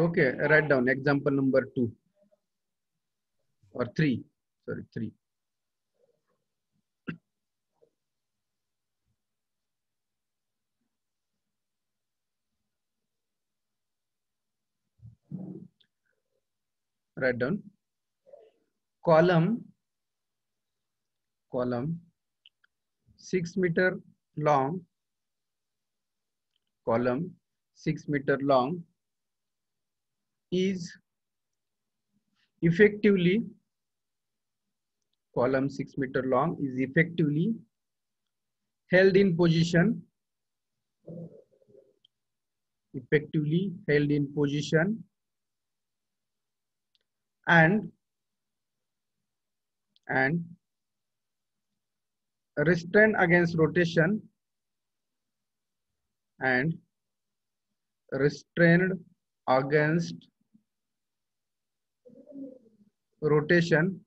okay, write down example number 2 or 3. Sorry, 3. Write down column 6 meter long, column 6 meter long is effectively, column 6 meter long is effectively held in position, and restrained against rotation, and restrained against rotation,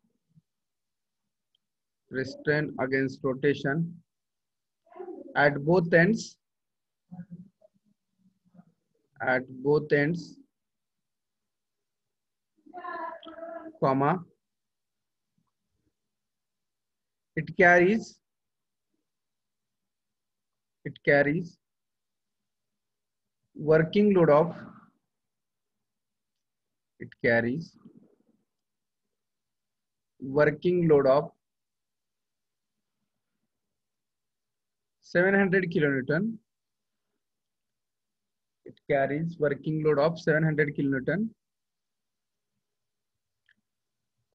at both ends, comma, it carries working load of 700 kilonewton. It carries working load of 700 kilonewton,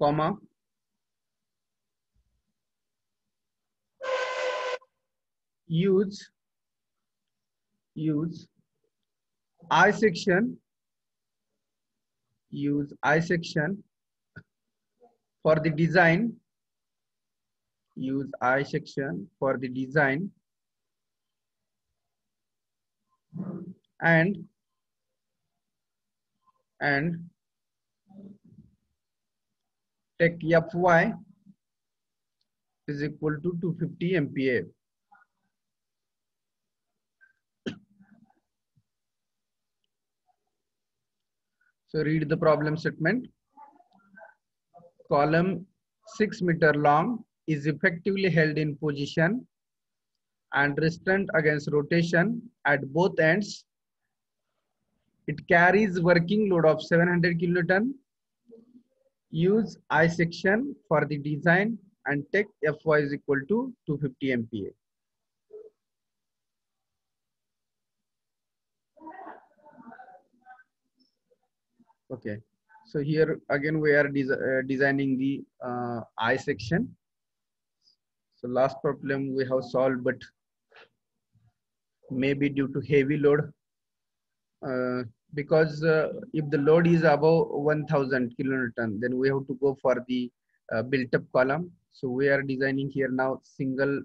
comma, use I section for the design, and take Fy is equal to 250 MPa. So read the problem statement. Column 6 meter long is effectively held in position and restrained against rotation at both ends. It carries working load of 700 kilonewton. Use I section for the design and take Fy is equal to 250 MPa. Okay, so here again we are designing the I section. So last problem we have solved, but maybe due to heavy load, because if the load is above 1000 kilonewton, then we have to go for the built-up column. So we are designing here now simple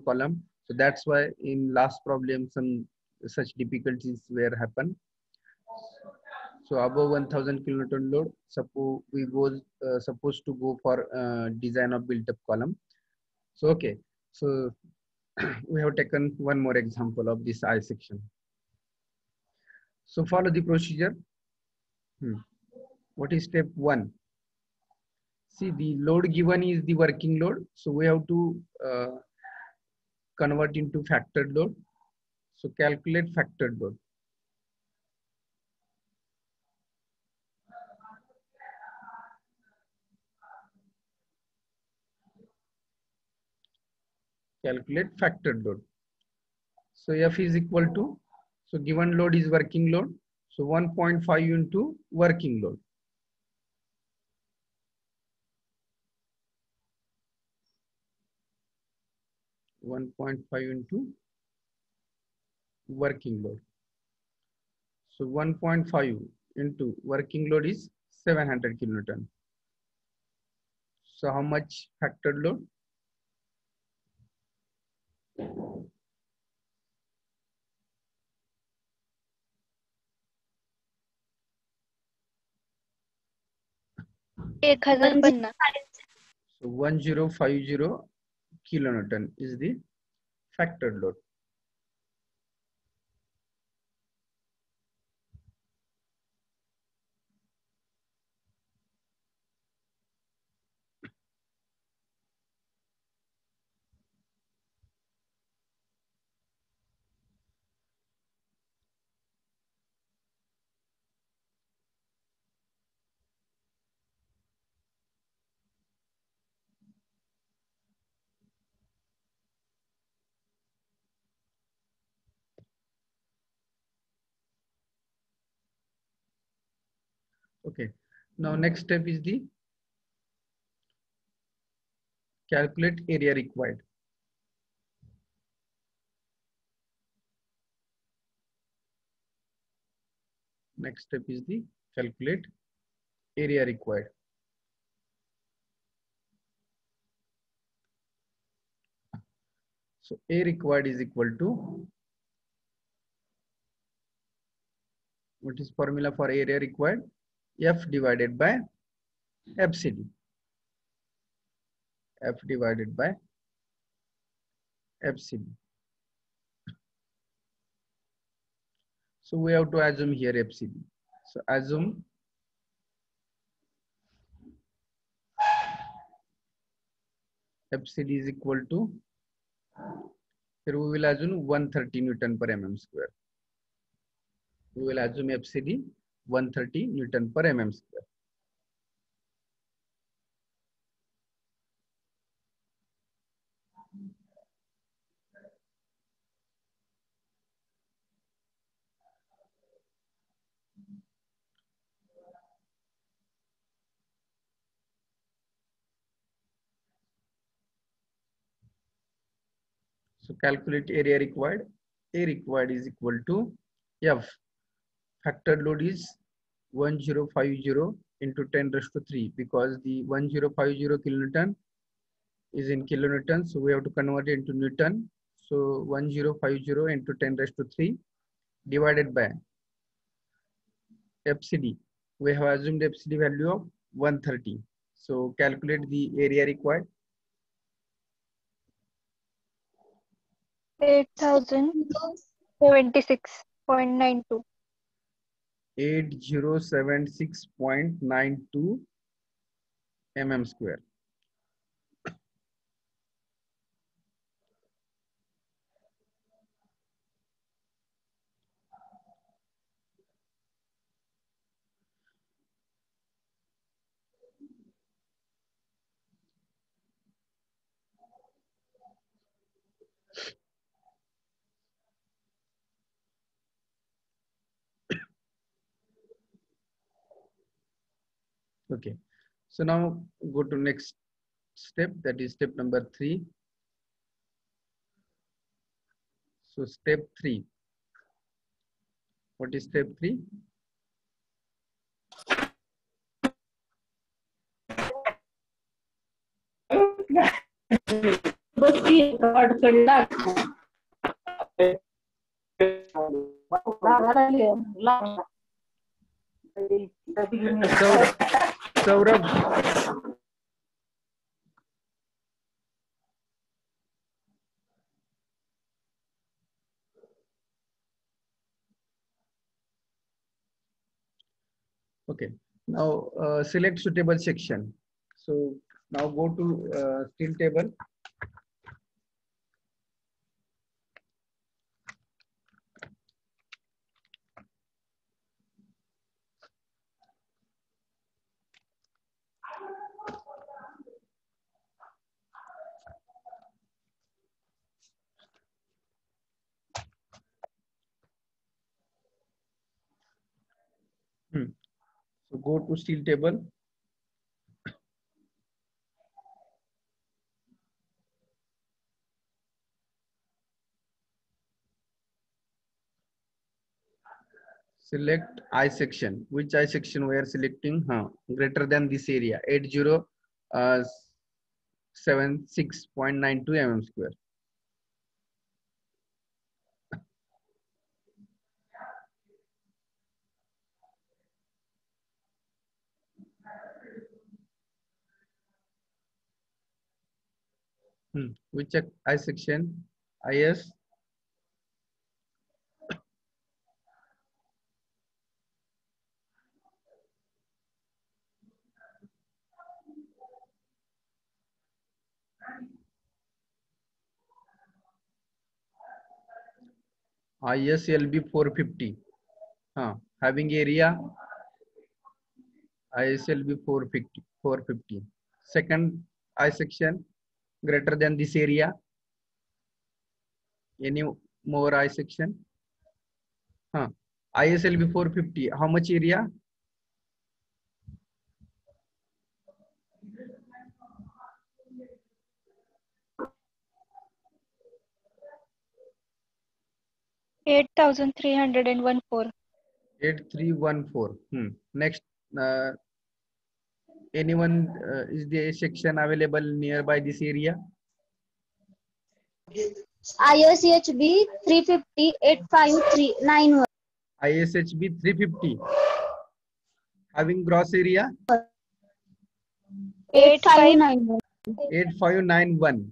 column. So that's why in last problem some such difficulties were happen. So above 1000 kilonewton load, suppose we was supposed to go for design of built-up column. So okay, so we have taken one more example of this I section. So follow the procedure. What is step 1? See, the load given is the working load. So we have to convert into factored load. So calculate factored load. Calculate factored load. So F is equal to, so given load is working load. So 1.5 into working load. into working load. So 1.5 into working load is 700 kilonewton. So how much factored load? So 1050 kilonewton is the factored load. Okay. Now next step is the calculate area required. Next step is the calculate area required. So A required is equal to, what is formula for area required? F divided by FCD. F divided by FCD. So we have to assume here FCD. So assume FCD is equal to, here we will assume 130 Newton per mm square. We will assume FCD 130 Newton per mm square. So calculate area required. A required is equal to F. Factor load is 1050 into 10 raised to 3 because the 1050 kilonewton is in kilonewton. So we have to convert it into Newton. So 1050 into 10 raised to 3 divided by FCD. We have assumed FCD value of 130. So calculate the area required. 8076.92. 8076.92 mm square. Okay. So now go to next step, that is step number 3. So step 3. What is step 3? Saurabh. Okay. Now select suitable section. So now go to steel table. So go to steel table. Select I section. Which I section we are selecting? Greater than this area, 8076.92 mm square. Which I section? IS ISLB 450. Having area ISLB 450. Second I section greater than this area. Any more I section? ISLB 450. How much area? 8,314. 8314. Next, uh, anyone is there a section available nearby this area? ISHB 350 85391. ISHB 350 having gross area 8591. 8591.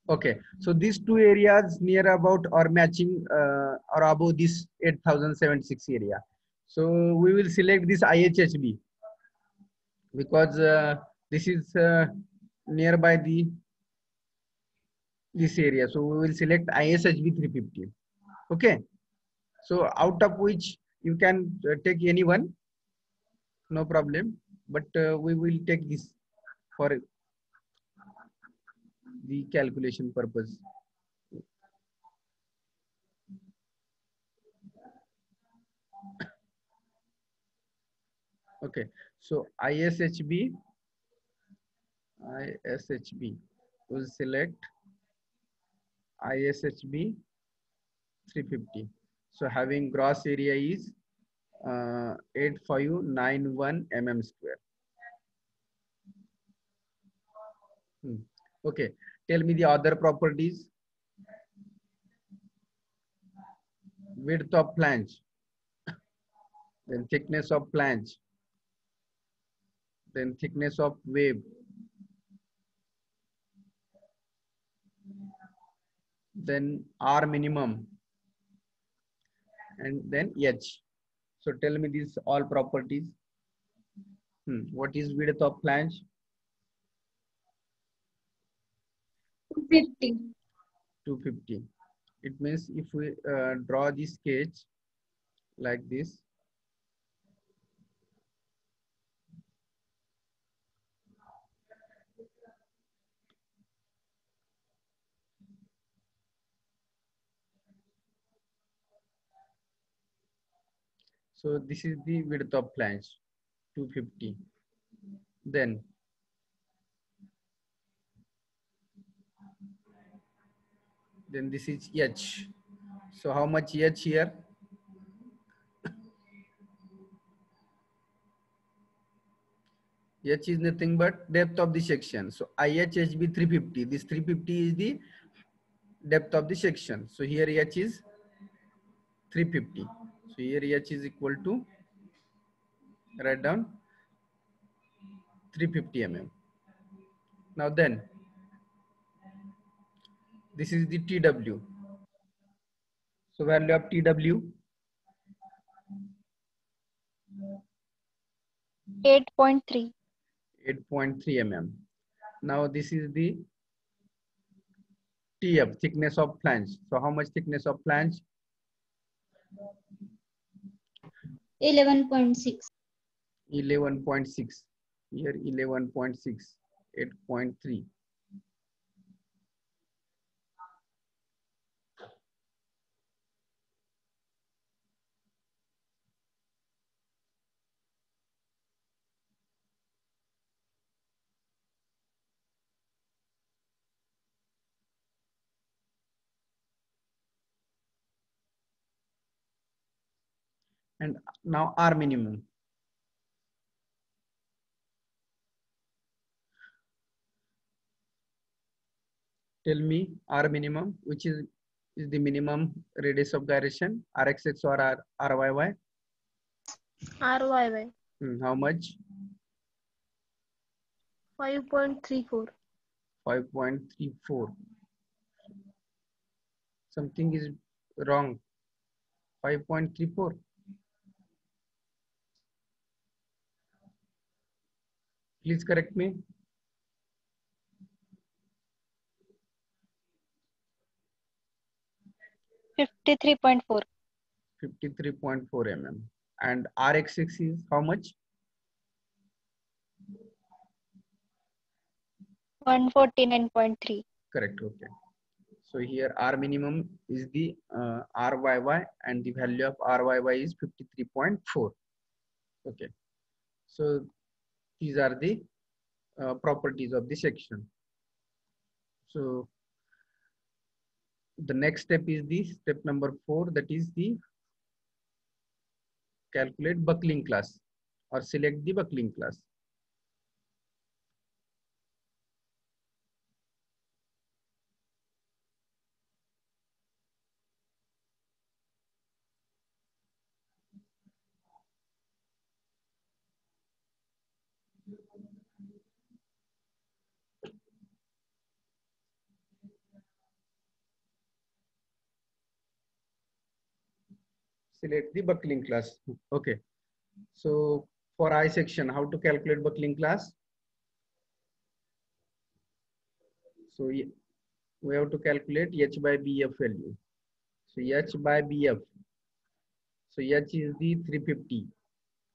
Okay, so these two areas near about or matching or above this 8076 area. So we will select this IHHB because this is nearby this area. So we will select ISHB 350. Okay, so out of which you can take any one, no problem, but we will take this for the calculation purpose. Okay, so ISHB will select ISHB 350. So having gross area is 8591 mm square. Okay, tell me the other properties. Width of flange, then thickness of flange, then thickness of wave, then R minimum, and then H. So tell me these all properties. What is width of flange? 250. 250. It means if we draw this sketch like this, so this is the width of flange, 250. Then this is H. So how much H here? H is nothing but depth of the section. So IHHB 350. This 350 is the depth of the section. So here H is 350. So here H is equal to, write down 350 mm. Now then, this is the TW. So value of TW 8.3. 8.3 mm. Now this is the TF, thickness of flange. So how much thickness of flange? 11.6. 11.6. Here 11.6, 8.3. And now R minimum. Tell me R minimum, which is the minimum radius of gyration, RXX or RYY? RYY. How much? 5.34. 5.34. Something is wrong. 5.34. Please correct me. 53.4. 53.4 mm. And RXX is how much? 149.3. Correct. Okay. So here R minimum is the RYY and the value of RYY is 53.4. Okay. So these are the properties of the section. So The next step is the step number 4, that is the calculate buckling class or select the buckling class. Select the buckling class. Okay. So for I section, how to calculate buckling class? So we have to calculate H by BF value. So H by BF. So H is the 350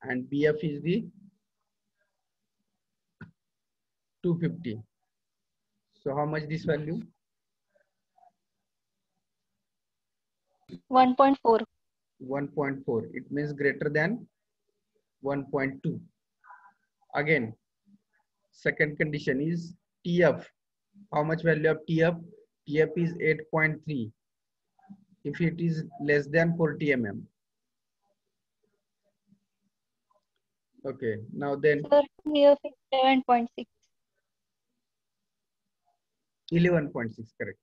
and BF is the 250. So how much this value? 1.4. 1.4. It means greater than 1.2. Again, second condition is TF. How much value of TF? TF is 8.3. If it is less than 40 mm. Okay, now then Sir, TF is 7.6. 11.6, correct.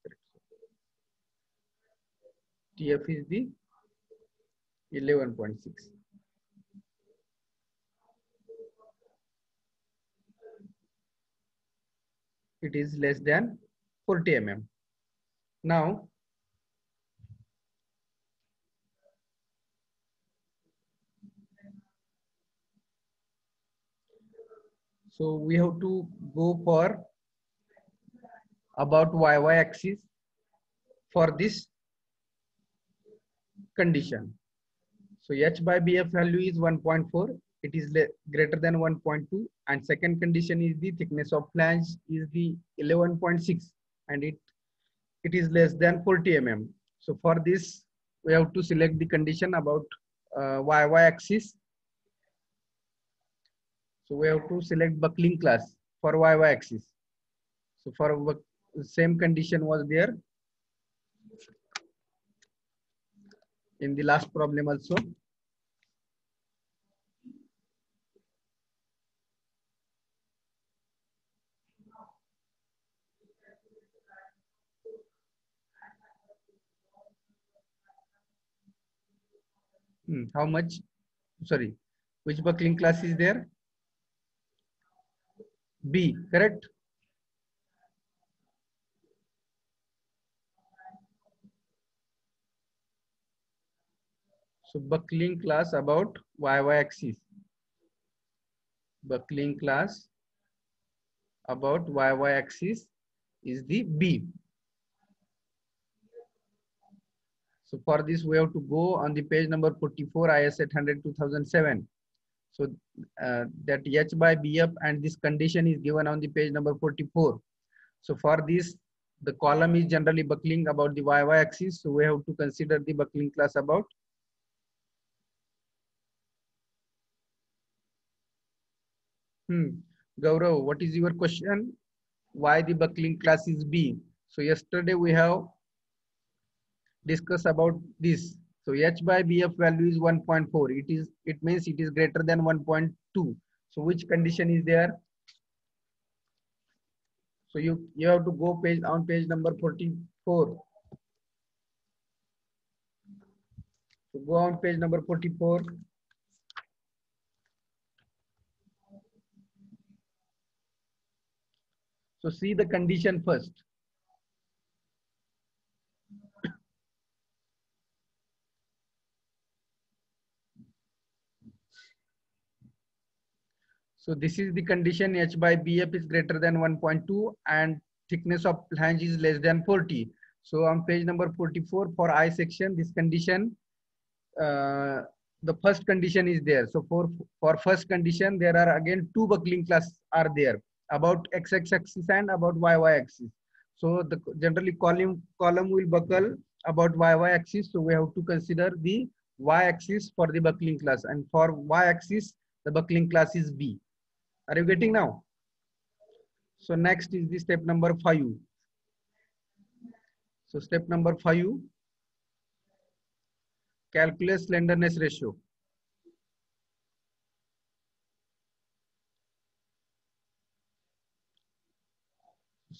TF is the 11.6. It is less than 40 mm. Now, so we have to go for about YY axis for this condition. So H by BF value is 1.4. It is greater than 1.2, and second condition is the thickness of flange is the 11.6, and it is less than 40 mm. So for this, we have to select the condition about YY axis. So we have to select buckling class for YY axis. So for same condition was there in the last problem also. How much? Sorry, which buckling class is there? B, correct? So buckling class about YY axis. Buckling class about YY axis is the B. So for this, we have to go on the page number 44, IS 800/2007. So that H by BF and this condition is given on the page number 44. So for this, the column is generally buckling about the YY axis. So we have to consider the buckling class about. Gaurav, what is your question? Why the buckling class is B? So yesterday we have discussed about this. So H by BF value is 1.4. It means it is greater than 1.2. So which condition is there? So you have to go on page number 44. So go on page number 44. So see the condition first. So this is the condition H by BF is greater than 1.2 and thickness of flange is less than 40. So on page number 44 for I section, this condition, the first condition is there. So for first condition, there are again two buckling class are there about X axis and about YY axis. So the generally column will buckle about YY axis. So we have to consider the Y axis for the buckling class, and for Y axis, the buckling class is B. Are you getting now? So next is the step number 5. So step number 5, calculate slenderness ratio.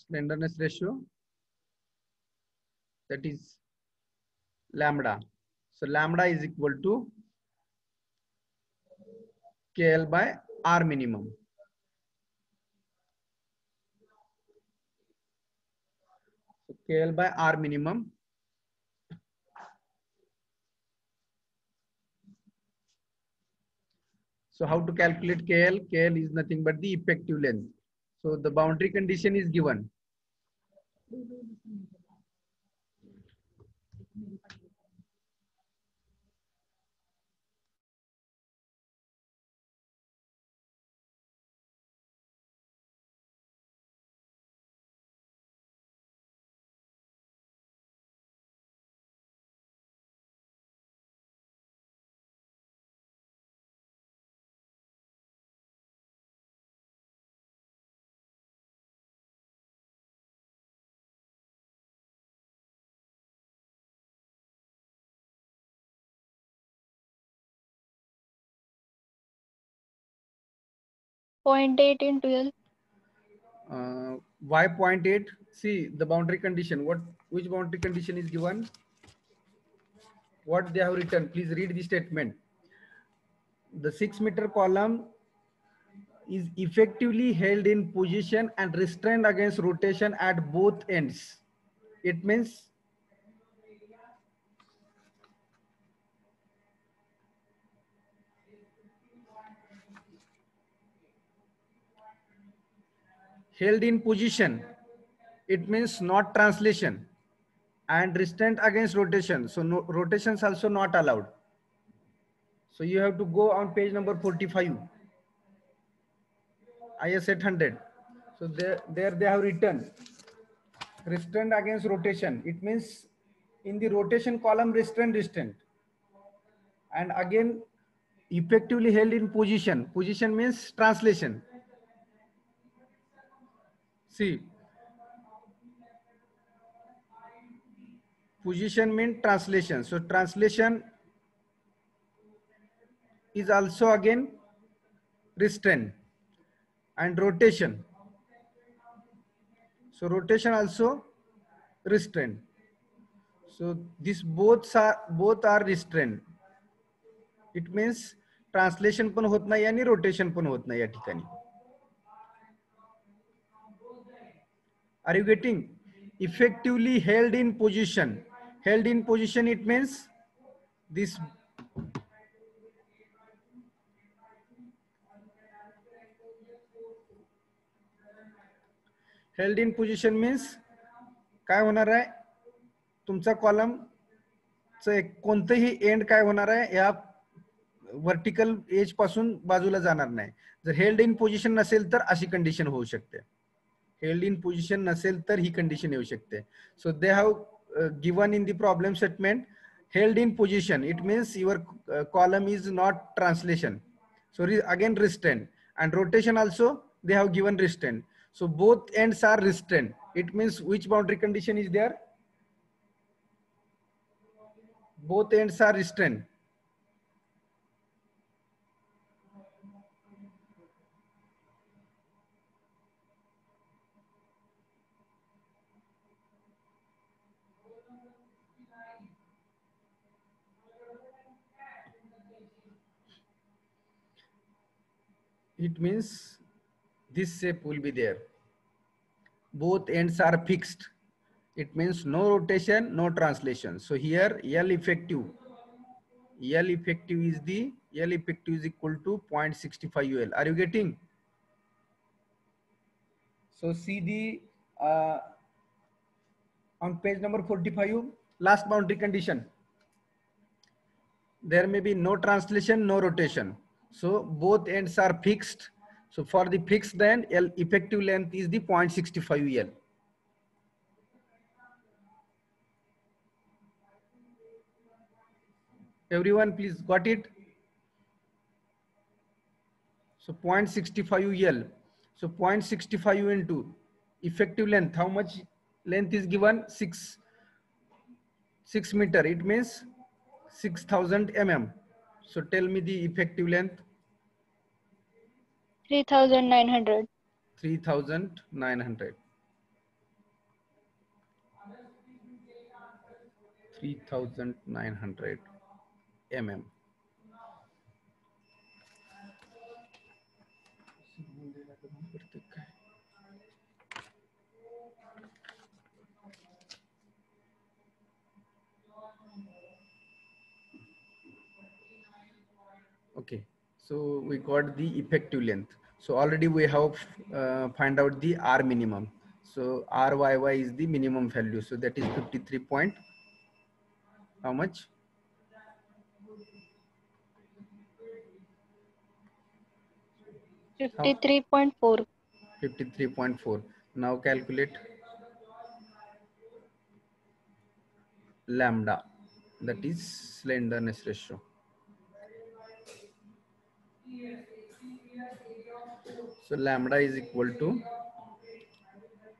Slenderness ratio, that is lambda. So lambda is equal to KL by R minimum. So KL by R minimum. So how to calculate KL? KL is nothing but the effective length. So the boundary condition is given. Point 8 into L. Why 0.8? See the boundary condition. Which boundary condition is given? What they have written? Please read the statement. The 6-meter column is effectively held in position and restrained against rotation at both ends. It means held in position. It means not translation, and restrained against rotation. So no, rotations also not allowed. So you have to go on page number 45, IS 800. So there they have written restrained against rotation. It means in the rotation column restrained. And again effectively held in position. Position means translation. See, position means translation. So translation is also again restraint, and rotation. So rotation also restraint. So this both are restraint. It means translation पण होत नाही आणि rotation पण होत नाही या ठिकाणी. Are you getting? Effectively held in position. Held in position, it means this. Held in position means काय होणार आहे? तुमचा कॉलम कोणतेही एंड काय होणार आहे या वर्टिकल एज पासून बाजूला जाणार नाही. जर हेल्ड इन पोझिशन नसेल तर अशी कंडिशन होऊ शकते. हेल्ड इन पोझिशन नसेल तर ही कंडिशन येऊ शकते. So they have given in the problem statement held in position. It means your column is not translation. So again restraint, and rotation also they have given restraint. So both ends are restrained. It means which boundary condition is there? Both ends are restrained. It means this shape will be there. Both ends are fixed. It means no rotation, no translation. So here L effective is equal to 0.65 UL. Are you getting? So see the on page number 45, last boundary condition. There may be no translation, no rotation. So both ends are fixed. So for the fixed end, L effective length is the 0.65 L. Everyone please got it? So 0.65 L. So 0.65 into effective length. How much length is given? 6. 6 meter, it means 6000 mm. So tell me the effective length. 3900. 3900. 3900 mm. Okay, so we got the effective length. So already we have find out the R minimum. So RYY is the minimum value. So that is 53 point. How much? 53.4. 53.4. Now calculate lambda, that is slenderness ratio. So lambda is equal to,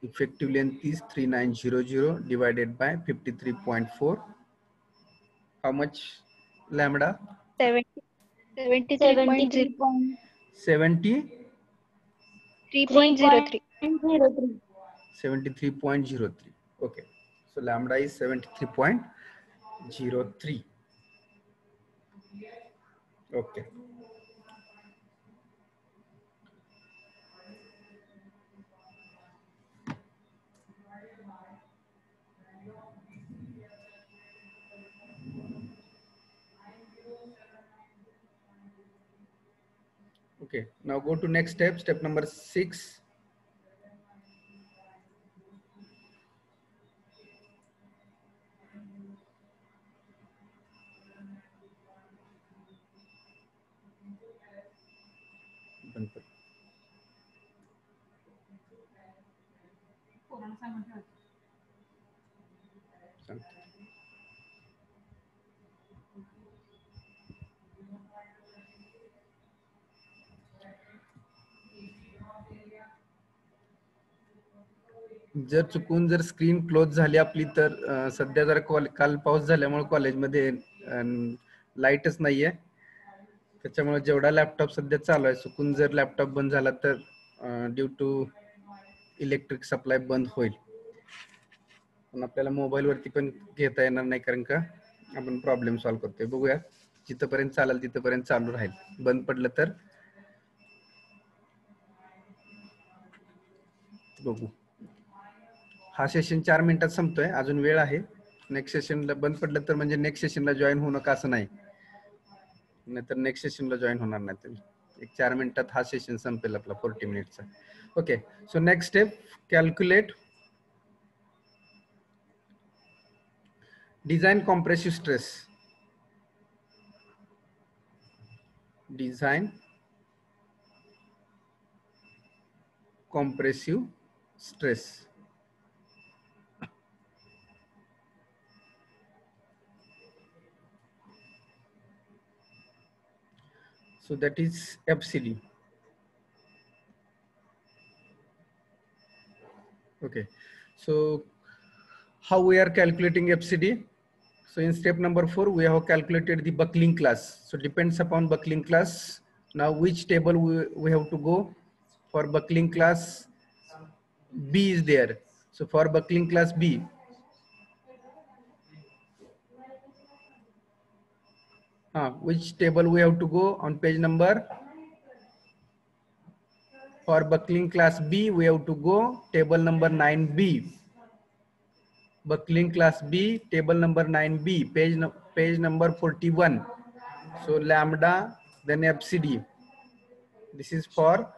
effective length is 3900 divided by 53.4. How much lambda? 73.03. 73.03. 3.03. 73.03. Okay, so lambda is 73.03. Okay. Okay, now go to next step, step number 6. जर चुकून जर screen close झाली आपली तर सध्या जरा काल पाऊस झाल्यामुळे कॉलेजमध्ये लाईटच नाहीये, त्याच्यामुळे जेवढा लॅपटॉप सध्या चालू आहे, चुकून जर लॅपटॉप बंद झाला तर ड्यू टू इलेक्ट्रिक सप्लाय बंद होईल. पण आपल्याला मोबाईल वरती पण घेता येणार नाही, कारण का आपण प्रॉब्लेम सॉल्व्ह करतोय. बघूया, जिथपर्यंत चालेल तिथपर्यंत चालू राहील. बंद पडलं तर बघू. हा सेशन 4 मिनिटात संपतोय, अजून वेळ आहे. नेक्स्ट सेशनला बंद पडलं तर म्हणजे नेक्स्ट सेशनला जॉईन होऊ नका असं नाही, नाहीतर नेक्स्ट सेशनला जॉईन होणार नाही तुम्ही. एक 4 मिनिटात हा सेशन संपेल आपला 40 मिनिटचा. Okay, so next step, calculate design compressive stress. Design compressive stress. So that is FCD. Okay, so how we are calculating FCD? So in step number 4, we have calculated the buckling class. So depends upon buckling class. Now which table we have to go? For buckling class B is there. So for buckling class B, which table we have to go on page number? For buckling class B, we have to go table number 9B. Buckling class B, table number 9B, page number 41. So lambda, then FCD. This is for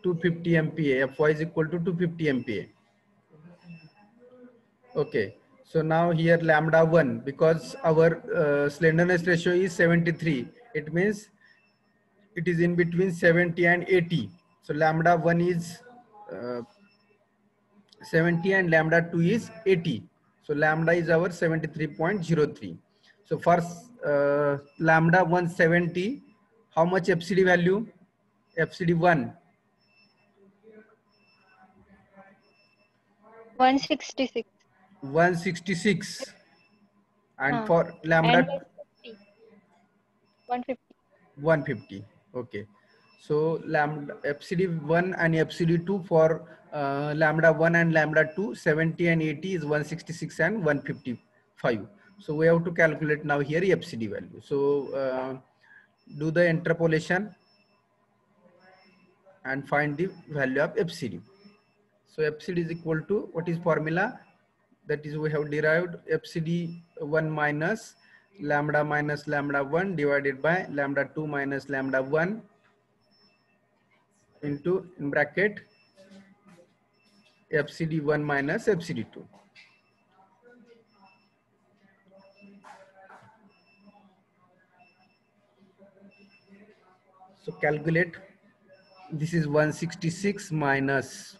250 MPa. Fy is equal to 250 MPa. Okay. So now here lambda 1, because our slenderness ratio is 73. It means it is in between 70 and 80. So lambda 1 is 70 and lambda 2 is 80. So lambda is our 73.03. So for lambda 170, how much FCD value? FCD 1. 166. 166. And for lambda, and 50, 150. 150. Okay. So lambda FCD1 and FCD2 for lambda 1 and lambda 2, 70 and 80 is 166 and 155. So we have to calculate now here FCD value. So do the interpolation and find the value of FCD. So FCD is equal to, what is formula? That is, we have derived FCD 1 minus lambda 1 divided by lambda 2 minus lambda 1 into, in bracket, FCD 1 minus FCD 2. So calculate, this is 166 minus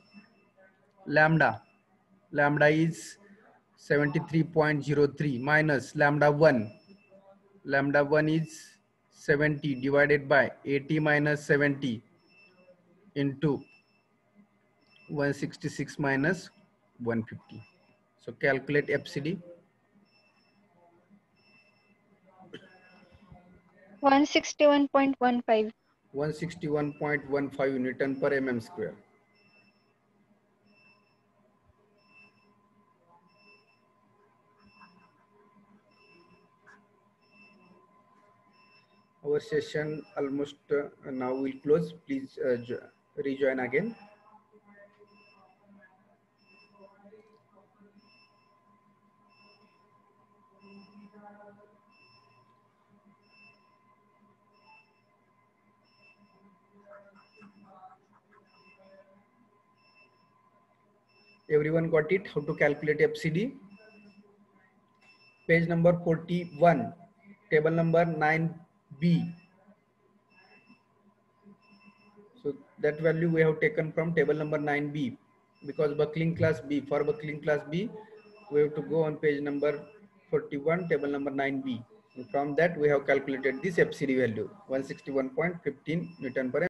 lambda is 73.03 minus lambda 1 is 70 divided by 80 minus 70 into 166 minus 150. So calculate FCD. 161.15. 161.15 Newton per mm square. Our session almost now will close. Please rejoin again. Everyone got it? How to calculate FCD? Page number 41, table number 9B. So that value we have taken from table number 9B, because buckling class B, for buckling class B, we have to go on page number 41, table number 9B. And from that we have calculated this FCD value, 161.15 Newton per